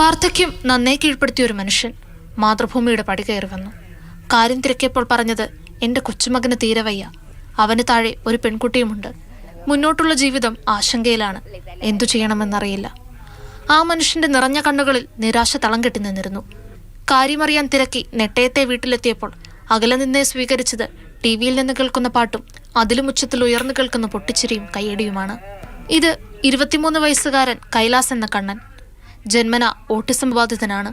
വാർദ്ധക്യം നന്നേ കീഴ്പ്പെടുത്തിയ ഒരു മനുഷ്യൻ മാതൃഭൂമിയുടെ പടി കയറി വന്നു. കാര്യം തിരക്കിയപ്പോൾ പറഞ്ഞത്, എൻ്റെ കൊച്ചുമകന് തീരെ വയ്യ, അവന് താഴെ ഒരു പെൺകുട്ടിയുമുണ്ട്, മുന്നോട്ടുള്ള ജീവിതം ആശങ്കയിലാണ്, എന്തു ചെയ്യണമെന്നറിയില്ല. ആ മനുഷ്യന്റെ നിറഞ്ഞ കണ്ണുകളിൽ നിരാശ തളം കെട്ടി നിന്നിരുന്നു. കാര്യമറിയാൻ തിരക്കി നെട്ടയത്തെ വീട്ടിലെത്തിയപ്പോൾ അകലെ നിന്നേ സ്വീകരിച്ചത് ടി വിയിൽ നിന്ന് കേൾക്കുന്ന പാട്ടും അതിലും ഉച്ചത്തിൽ ഉയർന്നു കേൾക്കുന്ന പൊട്ടിച്ചിരിയും കയ്യടിയുമാണ്. ഇത് 23 വയസ്സുകാരൻ കൈലാസ് എന്ന കണ്ണൻ. ജന്മന ഓട്ടിസം ബാധിതനാണ്.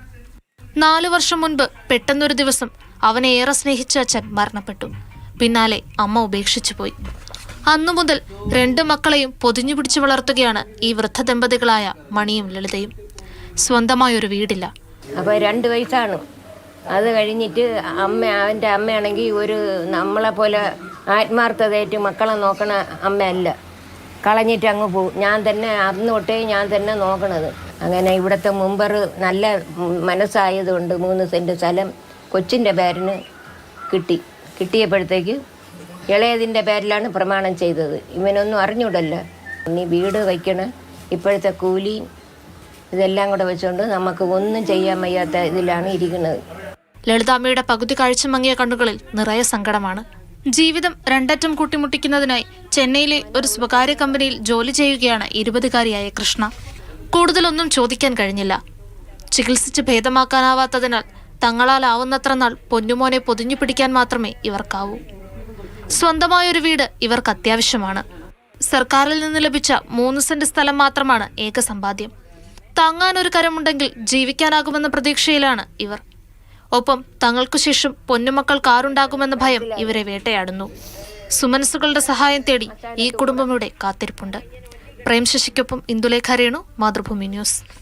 4 വർഷം മുൻപ് പെട്ടെന്നൊരു ദിവസം അവനെ ഏറെ സ്നേഹിച്ച അച്ഛൻ മരണപ്പെട്ടു. പിന്നാലെ അമ്മ ഉപേക്ഷിച്ചു പോയി. അന്നു മുതൽ 2 മക്കളെയും പൊതിഞ്ഞു പിടിച്ചു വളർത്തുകയാണ് ഈ വൃദ്ധ ദമ്പതികളായ മണിയും ലളിതയും. സ്വന്തമായൊരു വീടില്ല. അപ്പോൾ 2 വയസ്സാണ്. അത് കഴിഞ്ഞിട്ട് അവൻ്റെ അമ്മയാണെങ്കിൽ ഒരു നമ്മളെ പോലെ ആത്മാർത്ഥതയായിട്ട് മക്കളെ നോക്കണ അമ്മയല്ല. കളഞ്ഞിട്ട് അങ്ങ് പോകും. ഞാൻ തന്നെ അന്ന് തൊട്ടേ ഞാൻ തന്നെ നോക്കണത്. അങ്ങനെ ഇവിടുത്തെ മുമ്പർ നല്ല മനസ്സായതുകൊണ്ട് 3 സെൻറ്റ് സ്ഥലം കൊച്ചിൻ്റെ പേരിന് കിട്ടിയപ്പോഴത്തേക്ക് ഇളയതിൻ്റെ പേരിലാണ് പ്രമാണം ചെയ്തത്. ഇവനൊന്നും അറിഞ്ഞൂടല്ലോ. നീ വീട് വയ്ക്കണം, ഇപ്പോഴത്തെ കൂലി ഇതെല്ലാം കൂടെ വെച്ചുകൊണ്ട് നമുക്ക് ഒന്നും ചെയ്യാൻ വയ്യാത്ത ഇതിലാണ് ഇരിക്കുന്നത്. ലളിതാമ്മയുടെ പകുതി കാഴ്ച മങ്ങിയ കണ്ണുകളിൽ നിറയെ സങ്കടമാണ്. ജീവിതം രണ്ടറ്റം കൂട്ടിമുട്ടിക്കുന്നതിനായി ചെന്നൈയിലെ ഒരു സ്വകാര്യ കമ്പനിയിൽ ജോലി ചെയ്യുകയാണ് 20കാരിയായ കൃഷ്ണ. കൂടുതലൊന്നും ചോദിക്കാൻ കഴിഞ്ഞില്ല. ചികിത്സിച്ച് ഭേദമാക്കാനാവാത്തതിനാൽ തങ്ങളാലാവുന്നത്ര നാൾ പൊന്നുമോനെ പൊതിഞ്ഞു പിടിക്കാൻ മാത്രമേ ഇവർക്കാവൂ. സ്വന്തമായൊരു വീട് ഇവർക്ക് അത്യാവശ്യമാണ്. സർക്കാരിൽ നിന്ന് ലഭിച്ച 3 സെന്റ് സ്ഥലം മാത്രമാണ് ഏക സമ്പാദ്യം. താങ്ങാനൊരു കരമുണ്ടെങ്കിൽ ജീവിക്കാനാകുമെന്ന പ്രതീക്ഷയിലാണ് ഇവർ. ഒപ്പം തങ്ങൾക്കു ശേഷം പൊന്നുമക്കൾ കാറുണ്ടാകുമെന്ന ഭയം ഇവരെ വേട്ടയാടുന്നു. സുമനസ്സുകളുടെ സഹായം തേടി ഈ കുടുംബം ഇവിടെ കാത്തിരിപ്പുണ്ട്. പ്രേം ശശിക്കൊപ്പം ഇന്ദുലേഖ രേണു, മാതൃഭൂമി ന്യൂസ്.